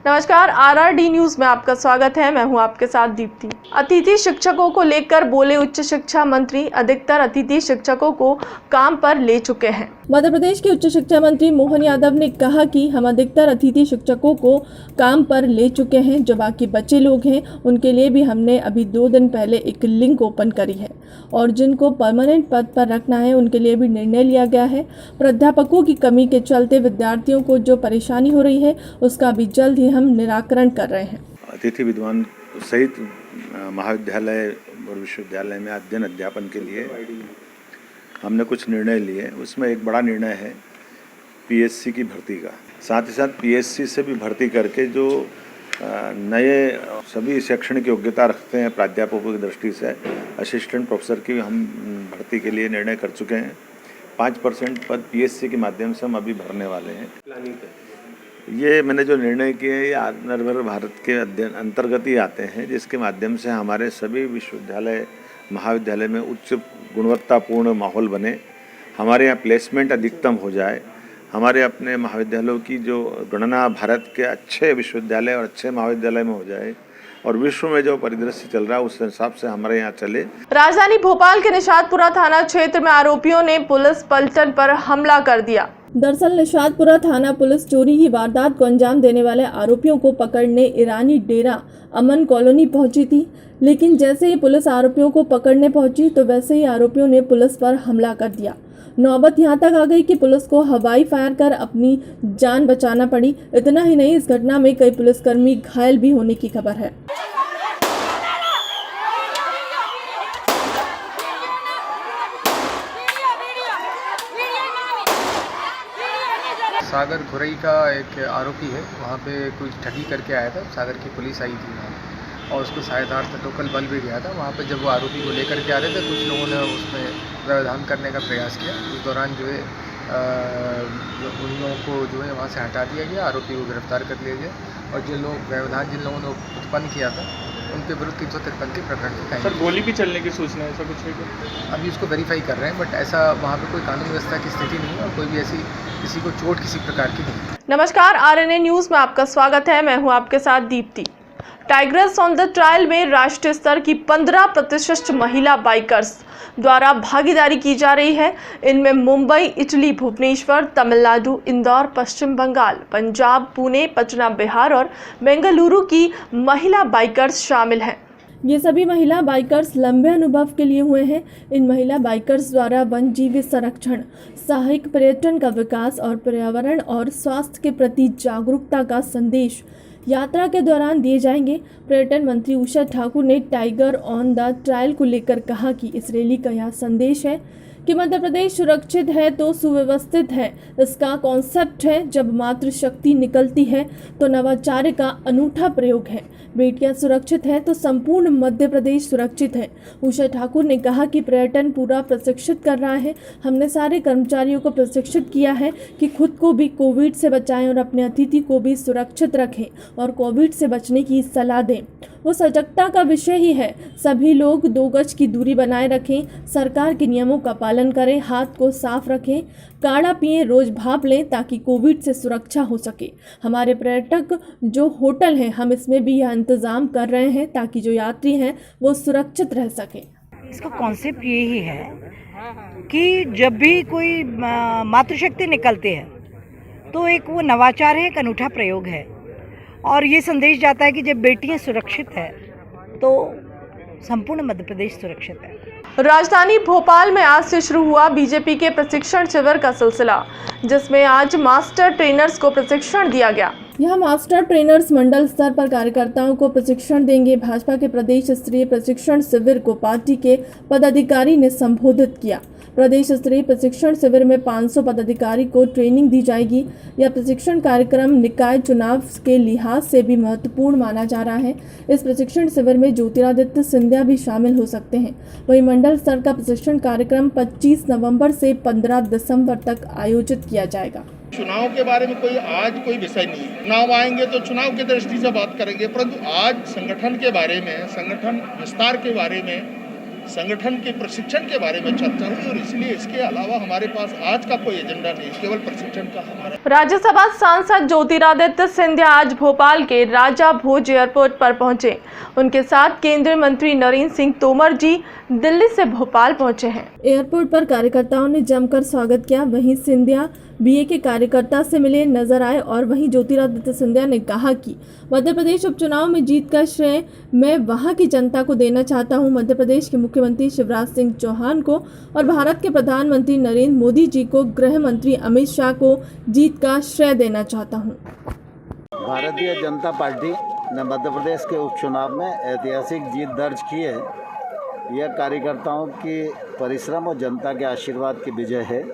नमस्कार, आरआरडी न्यूज में आपका स्वागत है। मैं हूं आपके साथ दीप्ति। अतिथि शिक्षकों को लेकर बोले उच्च शिक्षा मंत्री, अधिकतर अतिथि शिक्षकों को काम पर ले चुके हैं। मध्य प्रदेश के उच्च शिक्षा मंत्री मोहन यादव ने कहा कि हम अधिकतर अतिथि शिक्षकों को काम पर ले चुके हैं। जो बाकी बच्चे लोग हैं उनके लिए भी हमने अभी 2 दिन पहले एक लिंक ओपन करी है और जिनको परमानेंट पद पर रखना है उनके लिए भी निर्णय लिया गया है। प्राध्यापकों की कमी के चलते विद्यार्थियों को जो परेशानी हो रही है उसका भी जल्द ही हम निराकरण कर रहे हैं। अतिथि विद्वान सहित महाविद्यालय और विश्वविद्यालय में अध्ययन अध्यापन के लिए हमने कुछ निर्णय लिए। उसमें एक बड़ा निर्णय है पीएससी की भर्ती का। साथ ही साथ पीएससी से भी भर्ती करके जो नए सभी शैक्षणिक योग्यता रखते हैं प्राध्यापकों की दृष्टि से असिस्टेंट प्रोफेसर की हम भर्ती के लिए निर्णय कर चुके हैं। 5% पद पीएससी के माध्यम से हम अभी भरने वाले हैं। ये मैंने जो निर्णय किए ये आत्मनिर्भर भारत के अध्ययन अंतर्गत ही आते हैं, जिसके माध्यम से हमारे सभी विश्वविद्यालय महाविद्यालय में उच्च गुणवत्तापूर्ण माहौल बने, हमारे यहाँ प्लेसमेंट अधिकतम हो जाए, हमारे अपने महाविद्यालयों की जो गणना भारत के अच्छे विश्वविद्यालय और अच्छे महाविद्यालय में हो जाए और विश्व में जो परिदृश्य चल रहा है उस हिसाब से हमारे यहाँ चले। राजधानी भोपाल के निशातपुरा थाना क्षेत्र में आरोपियों ने पुलिस पलटन पर हमला कर दिया। दरअसल निशातपुरा थाना पुलिस चोरी की वारदात को अंजाम देने वाले आरोपियों को पकड़ने ईरानी डेरा अमन कॉलोनी पहुंची थी, लेकिन जैसे ही पुलिस आरोपियों को पकड़ने पहुंची तो वैसे ही आरोपियों ने पुलिस पर हमला कर दिया। नौबत यहां तक आ गई कि पुलिस को हवाई फायर कर अपनी जान बचाना पड़ी। इतना ही नहीं, इस घटना में कई पुलिसकर्मी घायल भी होने की खबर है। सागर खुरई का एक आरोपी है, वहाँ पे कुछ ठगी करके आया था। सागर की पुलिस आई थी वहाँ और उसको सहायतार्थ लोकल बल भी गया था। वहाँ पे जब वो आरोपी को लेकर के आ रहे थे कुछ लोगों ने उसमें व्यवधान करने का प्रयास किया। उस दौरान जो है उन लोगों को जो है वहाँ से हटा दिया गया, आरोपी को गिरफ्तार कर लिया गया और जिन लोगों ने उत्पन्न किया था उनके विरुद्ध 353 के प्रकरण। सर, गोली भी चलने की सूचना है, ऐसा कुछ है क्या? अभी उसको वेरीफाई कर रहे हैं, बट ऐसा वहाँ पे कोई कानून व्यवस्था की स्थिति नहीं है और कोई भी ऐसी किसी को चोट किसी प्रकार की नहीं। नमस्कार, आरएनए न्यूज में आपका स्वागत है। मैं हूं आपके साथ Deepti. Tigers on the trial में राष्ट्रीय स्तर की 15 प्रतिष्ठित महिला बाइकर्स द्वारा भागीदारी की जा रही है। इनमें मुंबई, इटली, भुवनेश्वर, तमिलनाडु, इंदौर, पश्चिम बंगाल, पंजाब, पुणे, पटना, बिहार और बेंगलुरु की महिला बाइकर्स शामिल हैं। ये सभी महिला बाइकर्स लंबे अनुभव के लिए हुए हैं। इन महिला बाइकर्स द्वारा वन जीव संरक्षण, साहसिक पर्यटन का विकास और पर्यावरण और स्वास्थ्य के प्रति जागरूकता का संदेश यात्रा के दौरान दिए जाएंगे। पर्यटन मंत्री उषा ठाकुर ने टाइगर ऑन द ट्रायल को लेकर कहा कि इस रैली का यह संदेश है कि मध्य प्रदेश सुरक्षित है तो सुव्यवस्थित है। इसका कॉन्सेप्ट है, जब मातृशक्ति निकलती है तो नवाचार का अनूठा प्रयोग है। बेटियां सुरक्षित है तो संपूर्ण मध्य प्रदेश सुरक्षित है। उषा ठाकुर ने कहा कि पर्यटन पूरा प्रशिक्षित कर रहा है। हमने सारे कर्मचारियों को प्रशिक्षित किया है कि खुद को भी कोविड से बचाएं और अपने अतिथि को भी सुरक्षित रखें और कोविड से बचने की सलाह दें। वो सजगता का विषय ही है। सभी लोग 2 गज की दूरी बनाए रखें, सरकार के नियमों का पालन करें, हाथ को साफ रखें, काढ़ा पिएं, रोज भाप लें ताकि कोविड से सुरक्षा हो सके। हमारे पर्यटक जो होटल हैं, हम इसमें भी यह इंतजाम कर रहे हैं ताकि जो यात्री हैं वो सुरक्षित रह सके। इसका कॉन्सेप्ट यही है कि जब भी कोई मातृशक्ति निकलती है तो एक वो नवाचार है, एक अनूठा प्रयोग है और ये संदेश जाता है कि जब बेटियां सुरक्षित है तो संपूर्ण मध्य प्रदेश सुरक्षित है। राजधानी भोपाल में आज से शुरू हुआ बीजेपी के प्रशिक्षण शिविर का सिलसिला, जिसमें आज मास्टर ट्रेनर्स को प्रशिक्षण दिया गया। यह मास्टर ट्रेनर्स मंडल स्तर पर कार्यकर्ताओं को प्रशिक्षण देंगे। भाजपा के प्रदेश स्तरीय प्रशिक्षण शिविर को पार्टी के पदाधिकारी ने संबोधित किया। प्रदेश स्तरीय प्रशिक्षण शिविर में 500 पदाधिकारी को ट्रेनिंग दी जाएगी। यह प्रशिक्षण कार्यक्रम निकाय चुनाव के लिहाज से भी महत्वपूर्ण माना जा रहा है। इस प्रशिक्षण शिविर में ज्योतिरादित्य सिंधिया भी शामिल हो सकते हैं। वहीं मंडल स्तर का प्रशिक्षण कार्यक्रम 25 नवंबर से 15 दिसंबर तक आयोजित किया जाएगा। चुनाव के बारे में कोई विषय नहीं है। चुनाव आएंगे तो चुनाव की दृष्टि से बात करेंगे, परंतु आज संगठन के बारे में, संगठन विस्तार के बारे में संगठन के प्रशिक्षण के बारे में चर्चा हुई और इसलिए इसके अलावा हमारे पास आज का कोई एजेंडा नहीं, केवल प्रशिक्षण का हमारा। राज्यसभा सांसद ज्योतिरादित्य सिंधिया आज भोपाल के राजा भोज एयरपोर्ट पर पहुंचे। उनके साथ केंद्रीय मंत्री नरेंद्र सिंह तोमर जी दिल्ली से भोपाल पहुंचे हैं। एयरपोर्ट पर कार्यकर्ताओं ने जमकर स्वागत किया। वहीं सिंधिया बीए के कार्यकर्ता से मिले नजर आए और वहीं ज्योतिरादित्य सिंधिया ने कहा कि मध्य प्रदेश उपचुनाव में जीत का श्रेय मैं वहां की जनता को देना चाहता हूं। मध्य प्रदेश के मुख्यमंत्री शिवराज सिंह चौहान को और भारत के प्रधानमंत्री नरेंद्र मोदी जी को, गृह मंत्री अमित शाह को जीत का श्रेय देना चाहता हूं। भारतीय जनता पार्टी ने मध्य प्रदेश के उपचुनाव में ऐतिहासिक जीत दर्ज की है। यह कार्यकर्ताओं की परिश्रम और जनता के आशीर्वाद की विजय है।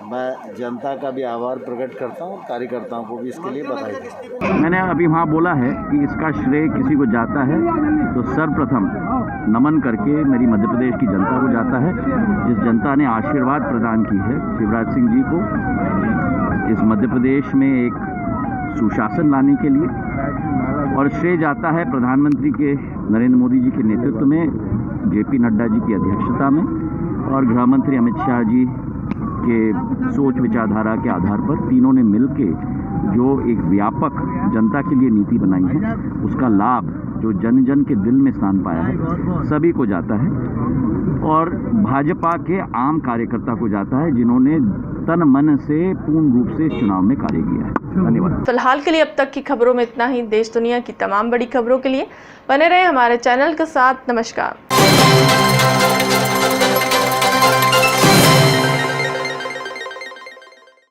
मैं जनता का भी आभार प्रकट करता हूँ और कार्यकर्ताओं को भी इसके लिए बधाई देता हूँ। मैंने अभी वहाँ बोला है कि इसका श्रेय किसी को जाता है तो सर्वप्रथम नमन करके मेरी मध्य प्रदेश की जनता को जाता है, जिस जनता ने आशीर्वाद प्रदान की है शिवराज सिंह जी को इस मध्य प्रदेश में एक सुशासन लाने के लिए। और श्रेय जाता है प्रधानमंत्री के नरेंद्र मोदी जी के नेतृत्व में, जेपी नड्डा जी की अध्यक्षता में और गृह मंत्री अमित शाह जी के सोच विचारधारा के आधार पर तीनों ने मिलके जो एक व्यापक जनता के लिए नीति बनाई है, उसका लाभ जो जन जन के दिल में स्थान पाया है सभी को जाता है और भाजपा के आम कार्यकर्ता को जाता है जिन्होंने तन मन से पूर्ण रूप से इस चुनाव में कार्य किया है। धन्यवाद। फिलहाल के लिए अब तक की खबरों में इतना ही। देश दुनिया की तमाम बड़ी खबरों के लिए बने रहे हमारे चैनल के साथ। नमस्कार।